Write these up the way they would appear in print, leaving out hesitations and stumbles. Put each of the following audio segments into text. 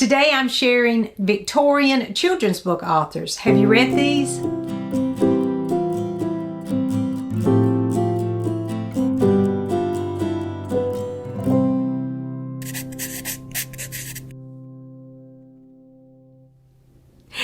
Today I'm sharing Victorian children's book authors. Have you read these?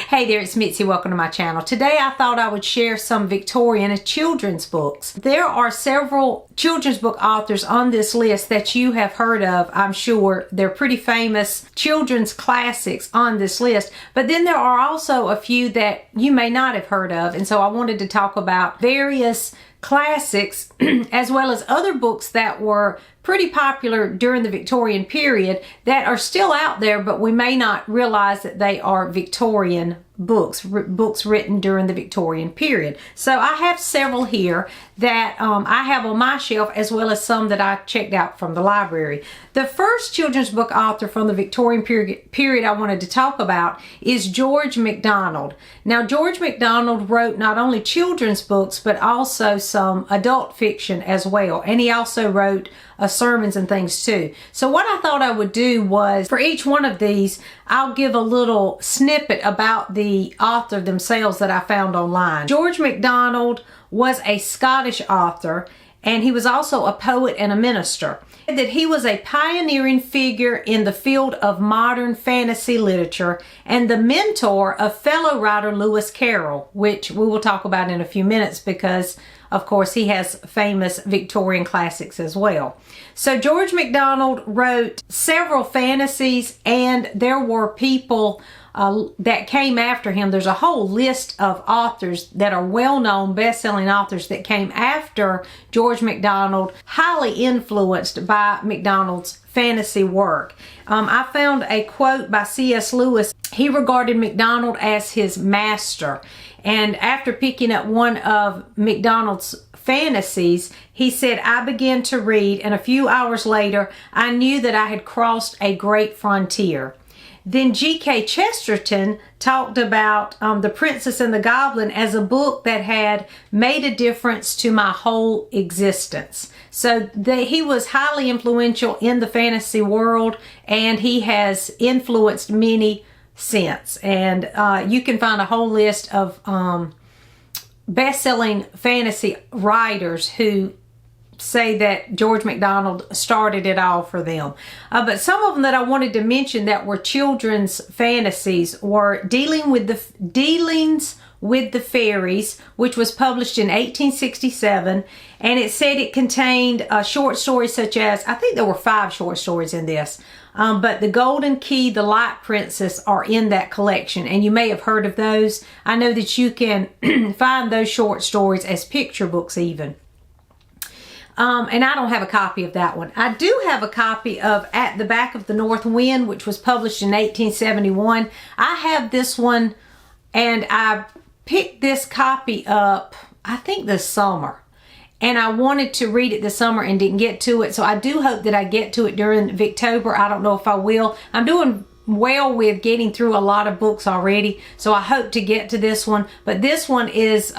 Hey there, it's Mitzi. Welcome to my channel. Today I thought I would share some Victorian children's books. There are several children's book authors on this list that you have heard of, I'm sure. They're pretty famous children's classics on this list, but then there are also a few that you may not have heard of, and so I wanted to talk about various classics as well as other books that were pretty popular during the Victorian period that are still out there, but we may not realize that they are Victorian books written during the Victorian period. So I have several here that I have on my shelf, as well as some that I checked out from the library. The first children's book author from the Victorian period I wanted to talk about is George McDonald. Now, George McDonald wrote not only children's books, but also some adult fiction as well. And he also wrote sermons and things too. So what I thought I would do was, for each one of these, I'll give a little snippet about the author themselves that I found online. George MacDonald was a Scottish author, and he was also a poet and a minister. That he was a pioneering figure in the field of modern fantasy literature and the mentor of fellow writer Lewis Carroll, which we will talk about in a few minutes because, of course, he has famous Victorian classics as well. So George MacDonald wrote several fantasies, and there were people that came after him. There's a whole list of authors that are well-known, best-selling authors that came after George MacDonald, highly influenced by MacDonald's fantasy work. I found a quote by C.S. Lewis. He regarded MacDonald as his master, and after picking up one of MacDonald's fantasies, he said, "I began to read, and a few hours later, I knew that I had crossed a great frontier." Then G.K. Chesterton talked about The Princess and the Goblin as a book that had made a difference to my whole existence. So he was highly influential in the fantasy world, and he has influenced many since. And you can find a whole list of best-selling fantasy writers who say that George MacDonald started it all for them. But some of them that I wanted to mention that were children's fantasies were Dealings with the Fairies, which was published in 1867, and it said it contained short stories such as, I think there were 5 short stories in this, but The Golden Key, The Light Princess are in that collection, and you may have heard of those. I know that you can find those short stories as picture books even. And I don't have a copy of that one. I do have a copy of At the Back of the North Wind, which was published in 1871. I have this one, and I picked this copy up, I think this summer. And I wanted to read it this summer and didn't get to it. So I do hope that I get to it during Victober. I don't know if I will. I'm doing well with getting through a lot of books already, so I hope to get to this one. But this one is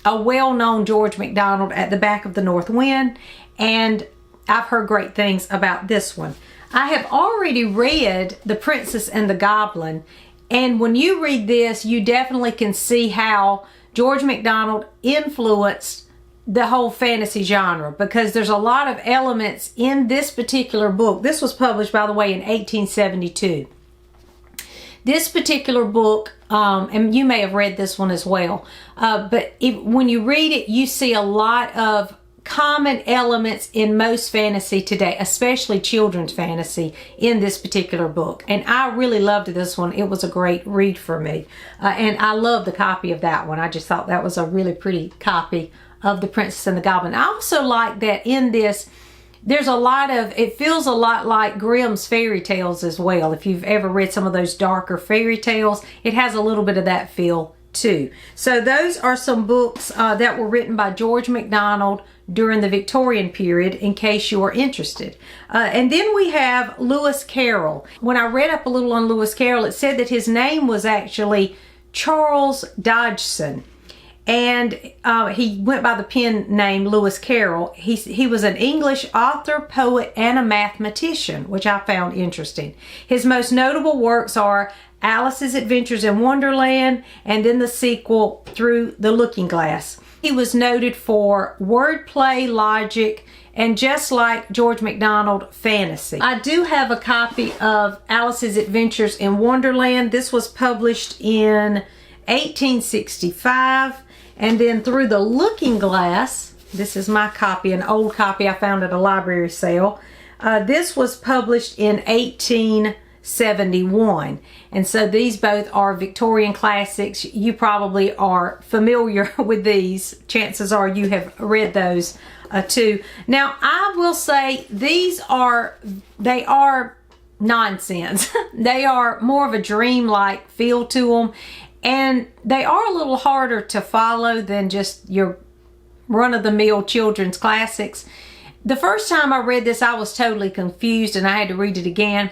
a well-known George MacDonald, At the Back of the North Wind, and I've heard great things about this one. I have already read The Princess and the Goblin, and when you read this, you definitely can see how George MacDonald influenced the whole fantasy genre, because there's a lot of elements in this particular book. This was published, by the way, in 1872. This particular book, and you may have read this one as well, but when you read it, you see a lot of common elements in most fantasy today, especially children's fantasy, in this particular book. And I really loved this one. It was a great read for me. And I love the copy of that one. I just thought that was a really pretty copy of The Princess and the Goblin. I also like that in this, there's a lot of, it feels a lot like Grimm's fairy tales as well. If you've ever read some of those darker fairy tales, it has a little bit of that feel too. So those are some books that were written by George MacDonald during the Victorian period, in case you are interested. And then we have Lewis Carroll. When I read up a little on Lewis Carroll, it said that his name was actually Charles Dodgson. And he went by the pen name Lewis Carroll. He was an English author, poet, and a mathematician, which I found interesting. His most notable works are Alice's Adventures in Wonderland, and then the sequel, Through the Looking Glass. He was noted for wordplay, logic, and just like George McDonald, fantasy. I do have a copy of Alice's Adventures in Wonderland. This was published in 1865. And then Through the Looking Glass, this is my copy, an old copy I found at a library sale. This was published in 1871. And so these both are Victorian classics. You probably are familiar with these. Chances are you have read those too. Now, I will say they are nonsense. They are more of a dream-like feel to them. And they are a little harder to follow than just your run-of-the-mill children's classics. The first time I read this, I was totally confused and I had to read it again.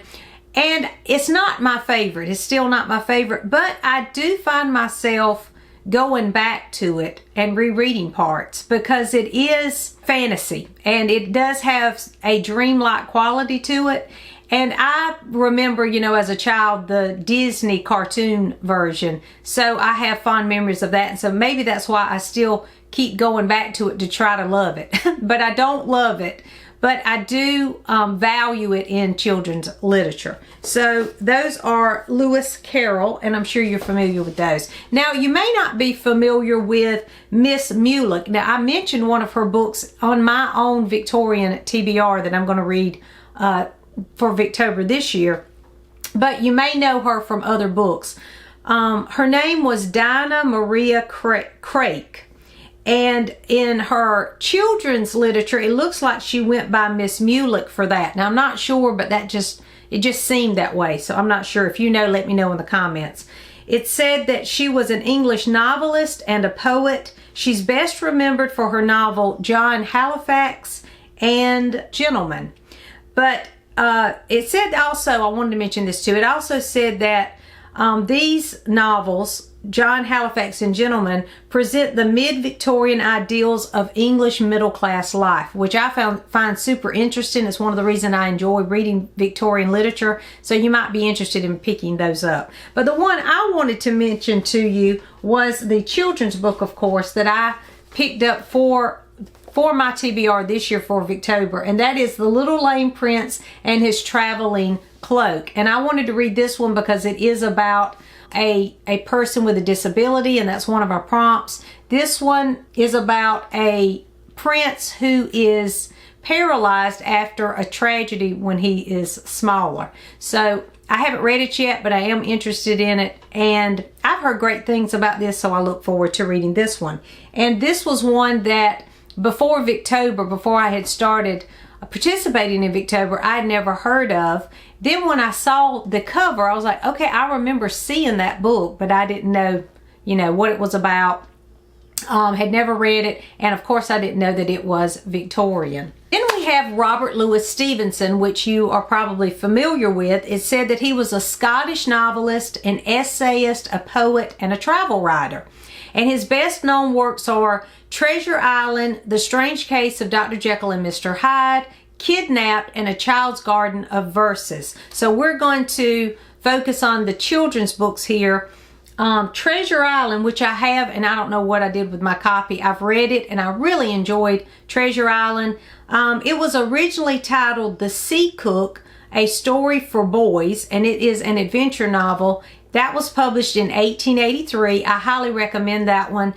And it's not my favorite. It's still not my favorite. But I do find myself going back to it and rereading parts because it is fantasy. And it does have a dreamlike quality to it. And I remember, you know, as a child, the Disney cartoon version. So I have fond memories of that. And so maybe that's why I still keep going back to it to try to love it. But I don't love it. But I do value it in children's literature. So those are Lewis Carroll, and I'm sure you're familiar with those. Now, you may not be familiar with Miss Mullick. Now, I mentioned one of her books on my own Victorian TBR that I'm going to read for Victober this year, but you may know her from other books. Her name was Dinah Maria Craik, and in her children's literature, it looks like she went by Miss Mullick for that. Now, I'm not sure, but it just seemed that way, so I'm not sure. If you know, let me know in the comments. It said that she was an English novelist and a poet. She's best remembered for her novel John Halifax and Gentleman. But it said also, I wanted to mention this too, it also said that these novels, John Halifax and Gentleman, present the mid-Victorian ideals of English middle-class life, which I find super interesting. It's one of the reasons I enjoy reading Victorian literature, so you might be interested in picking those up. But the one I wanted to mention to you was the children's book, of course, that I picked up for my TBR this year for Victober, and that is The Little Lame Prince and His Traveling Cloak. And I wanted to read this one because it is about a person with a disability, and that's one of our prompts. This one is about a prince who is paralyzed after a tragedy when he is smaller. So I haven't read it yet, but I am interested in it, and I've heard great things about this, so I look forward to reading this one. And this was one that before Victober, before I had started participating in Victober, I'd never heard of. Then when I saw the cover, I was like, okay, I remember seeing that book, but I didn't know, you know, what it was about. Had never read it, and of course I didn't know that it was Victorian. Then we have Robert Louis Stevenson, which you are probably familiar with. It said that he was a Scottish novelist, an essayist, a poet, and a travel writer. And his best known works are Treasure Island, The Strange Case of Dr. Jekyll and Mr. Hyde, Kidnapped, and A Child's Garden of Verses. So we're going to focus on the children's books here. Treasure Island, which I have, and I don't know what I did with my copy. I've read it and I really enjoyed Treasure Island. It was originally titled The Sea Cook, A Story for Boys, and it is an adventure novel. That was published in 1883. I highly recommend that one.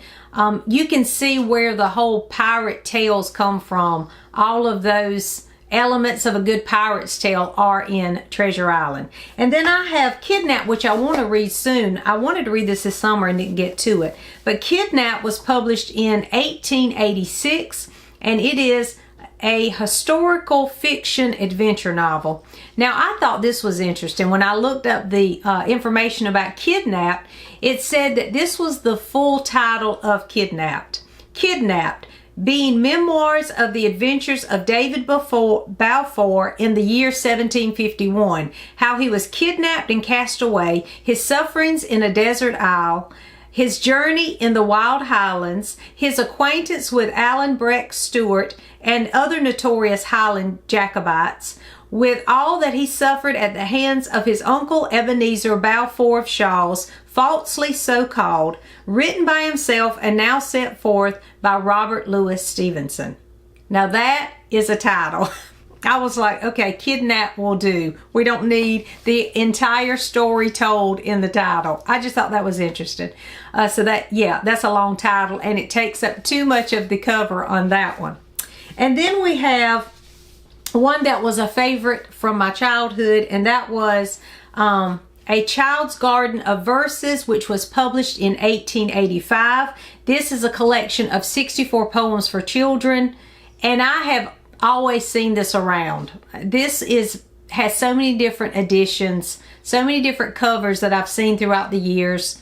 You can see where the whole pirate tales come from. All of those elements of a good pirate's tale are in Treasure Island. And then I have Kidnapped, which I want to read soon. I wanted to read this summer and didn't get to it. But Kidnapped was published in 1886, and it is a historical fiction adventure novel. Now, I thought this was interesting. When I looked up the information about Kidnapped, it said that this was the full title of Kidnapped. Kidnapped, being memoirs of the adventures of David Balfour in the year 1751, how he was kidnapped and cast away, his sufferings in a desert isle, his journey in the Wild Highlands, his acquaintance with Alan Breck Stewart and other notorious Highland Jacobites, with all that he suffered at the hands of his uncle Ebenezer Balfour of Shaw's, falsely so called, written by himself and now set forth by Robert Louis Stevenson. Now that is a title. I was like, okay, kidnap will do. We don't need the entire story told in the title. I just thought that was interesting. So that, yeah, that's a long title and it takes up too much of the cover on that one. And then we have one that was a favorite from my childhood, and that was A Child's Garden of Verses, which was published in 1885. This is a collection of 64 poems for children, and I have always seen this around. This has so many different editions, so many different covers that I've seen throughout the years.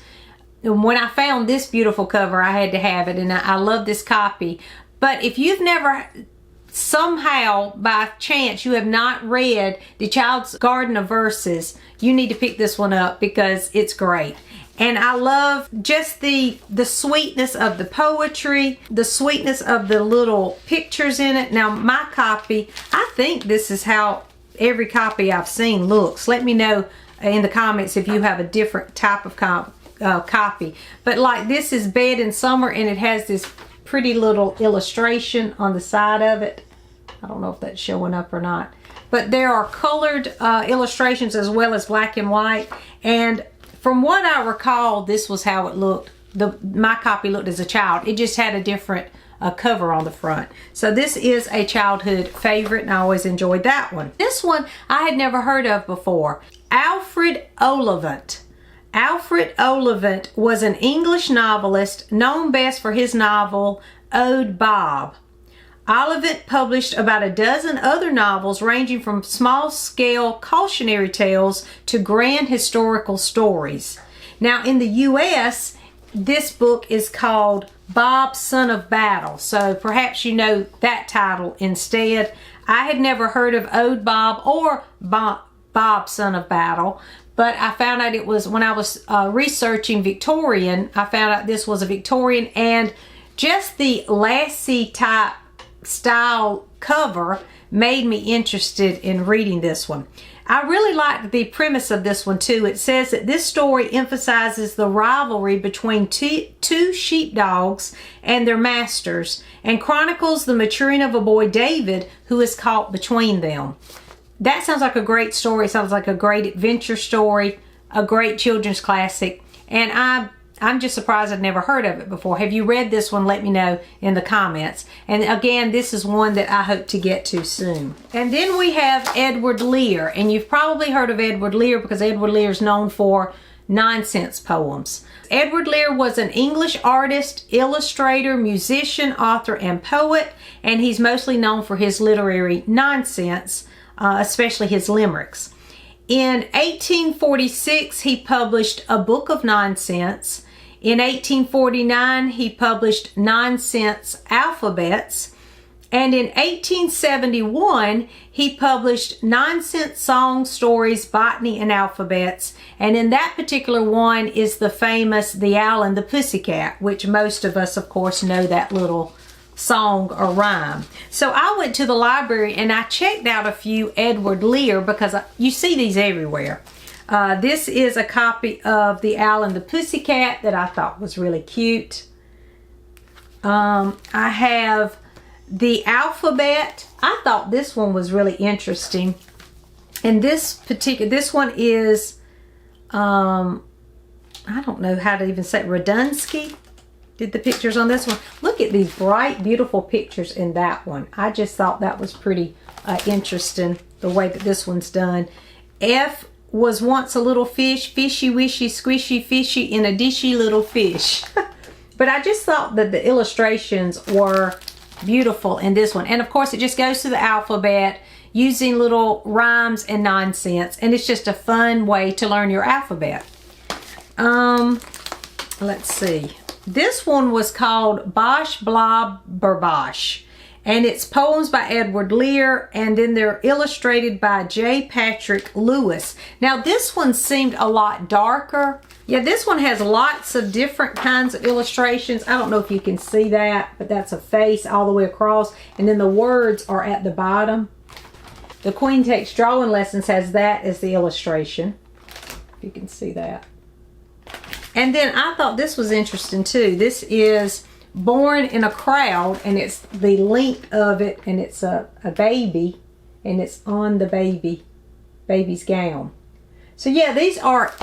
And when I found this beautiful cover, I had to have it, and I love this copy. But if you've never, somehow by chance, you have not read The Child's Garden of Verses, you need to pick this one up because it's great. And I love just the sweetness of the poetry, the sweetness of the little pictures in it. Now my copy, I think this is how every copy I've seen looks. Let me know in the comments if you have a different type of copy. But like this is Bed in Summer, and it has this pretty little illustration on the side of it. I don't know if that's showing up or not. But there are colored illustrations as well as black and white. And from what I recall, this was how it looked. My copy looked as a child. It just had a different cover on the front. So this is a childhood favorite, and I always enjoyed that one. This one I had never heard of before. Alfred Ollivant. Alfred Ollivant was an English novelist known best for his novel Owd Bob. Ollivant published about a dozen other novels ranging from small-scale cautionary tales to grand historical stories. Now in the U.S., this book is called Bob, Son of Battle, so perhaps you know that title instead. I had never heard of Owd Bob or Bob, Son of Battle, but I found out it was, when I was researching Victorian, I found out this was a Victorian, and just the lassie type style cover made me interested in reading this one. I really liked the premise of this one too. It says that this story emphasizes the rivalry between two sheepdogs and their masters, and chronicles the maturing of a boy, David, who is caught between them. That sounds like a great story. It sounds like a great adventure story, a great children's classic, and I'm just surprised I'd never heard of it before. Have you read this one? Let me know in the comments. And again, this is one that I hope to get to soon. And then we have Edward Lear, and you've probably heard of Edward Lear because Edward Lear is known for nonsense poems. Edward Lear was an English artist, illustrator, musician, author, and poet, and he's mostly known for his literary nonsense, especially his limericks. In 1846, he published A Book of Nonsense. In 1849, he published Nonsense Alphabets. And in 1871, he published Nonsense Songs, Stories, Botany, and Alphabets. And in that particular one is the famous The Owl and the Pussycat, which most of us, of course, know that little song or rhyme. So I went to the library and I checked out a few Edward Lear because you see these everywhere. This is a copy of The Owl and the Pussycat that I thought was really cute. I have The Alphabet. I thought this one was really interesting. And this one is, I don't know how to even say it, Radunsky did the pictures on this one. Look at these bright, beautiful pictures in that one. I just thought that was pretty interesting, the way that this one's done. F was once a little fish, fishy, wishy, squishy, fishy, in a dishy little fish. But I just thought that the illustrations were beautiful in this one. And of course, it just goes to the alphabet using little rhymes and nonsense. And it's just a fun way to learn your alphabet. Let's see. This one was called Bosh Blob Burbosh. And it's poems by Edward Lear, and then they're illustrated by J. Patrick Lewis. Now this one seemed a lot darker. Yeah, this one has lots of different kinds of illustrations. I don't know if you can see that, but that's a face all the way across. And then the words are at the bottom. The Queen Takes Drawing Lessons has that as the illustration. If you can see that. And then I thought this was interesting too. This is Born in a Crowd, and it's the length of it, and it's a baby, and it's on the baby's gown. So yeah, these are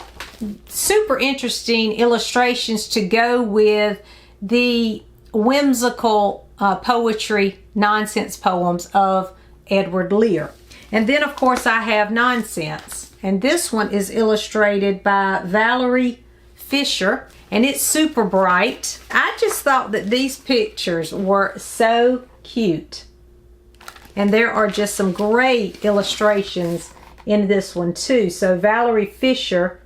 super interesting illustrations to go with the whimsical poetry nonsense poems of Edward Lear. And then of course I have Nonsense, and this one is illustrated by Valerie Fisher, and it's super bright. I just thought that these pictures were so cute, and there are just some great illustrations in this one too. So Valerie Fisher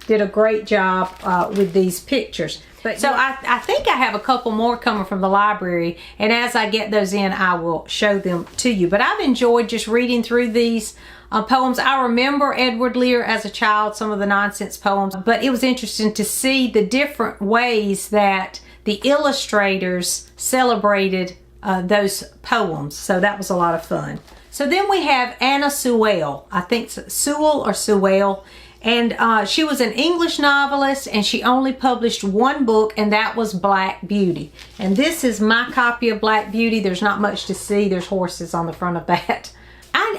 did a great job with these pictures. But so I think I have a couple more coming from the library, and as I get those in, I will show them to you. But I've enjoyed just reading through these poems. I remember Edward Lear as a child, some of the nonsense poems, but it was interesting to see the different ways that the illustrators celebrated those poems. So that was a lot of fun. So then we have Anna Sewell. I think Sewell or Sewell. And she was an English novelist, and she only published one book, and that was Black Beauty. And this is my copy of Black Beauty. There's not much to see. There's horses on the front of that.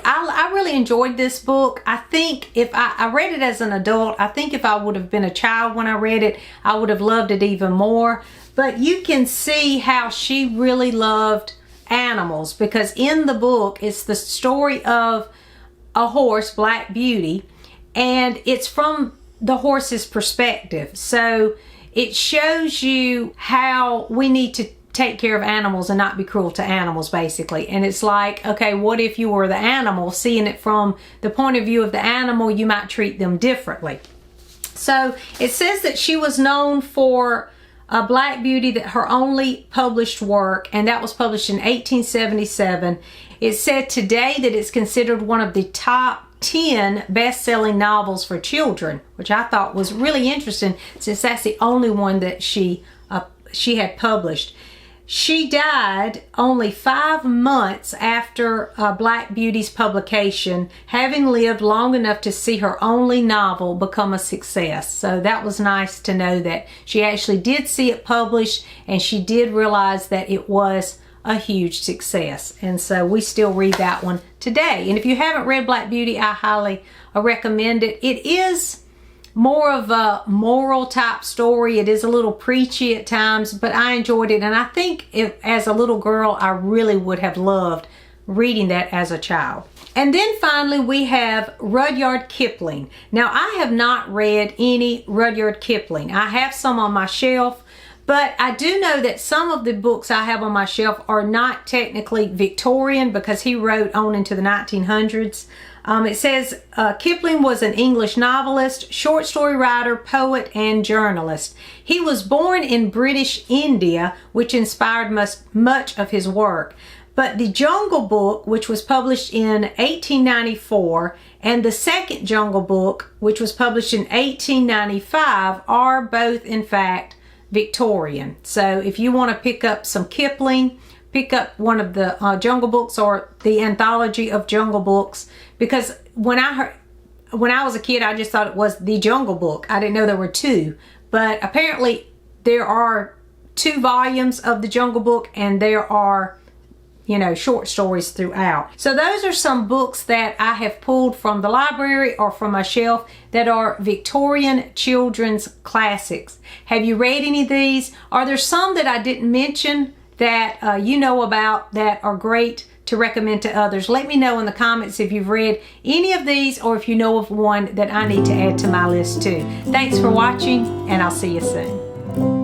I really enjoyed this book. I think if I read it as an adult, I think if I would have been a child when I read it, I would have loved it even more. But you can see how she really loved animals, because in the book, it's the story of a horse, Black Beauty, and it's from the horse's perspective. So it shows you how we need to take care of animals and not be cruel to animals, basically. And it's like, okay, what if you were the animal? Seeing it from the point of view of the animal, you might treat them differently. So it says that she was known for Black Beauty, that her only published work, and that was published in 1877. It said today that it's considered one of the top 10 best-selling novels for children, which I thought was really interesting, since that's the only one that she had published. She died only 5 months after Black Beauty's publication, having lived long enough to see her only novel become a success. So that was nice to know that she actually did see it published, and she did realize that it was a huge success. And so we still read that one today. And if you haven't read Black Beauty, I highly recommend it. It is more of a moral type story. It is a little preachy at times, but I enjoyed it. And I think as a little girl, I really would have loved reading that as a child. And then finally, we have Rudyard Kipling. Now, I have not read any Rudyard Kipling. I have some on my shelf, but I do know that some of the books I have on my shelf are not technically Victorian, because he wrote on into the 1900s. It says Kipling was an English novelist, short story writer, poet, and journalist. He was born in British India, which inspired much of his work. But the Jungle Book, which was published in 1894, and the second Jungle Book, which was published in 1895, are both, in fact, Victorian. So if you want to pick up some Kipling, pick up one of the Jungle Books or the anthology of Jungle Books, because when I was a kid, I just thought it was the Jungle Book. I didn't know there were two, but apparently there are 2 volumes of the Jungle Book, and there are, you know, short stories throughout. So those are some books that I have pulled from the library or from my shelf that are Victorian children's classics. Have you read any of these? Are there some that I didn't mention that you know about that are great to recommend to others? Let me know in the comments if you've read any of these, or if you know of one that I need to add to my list too. Thanks for watching, and I'll see you soon.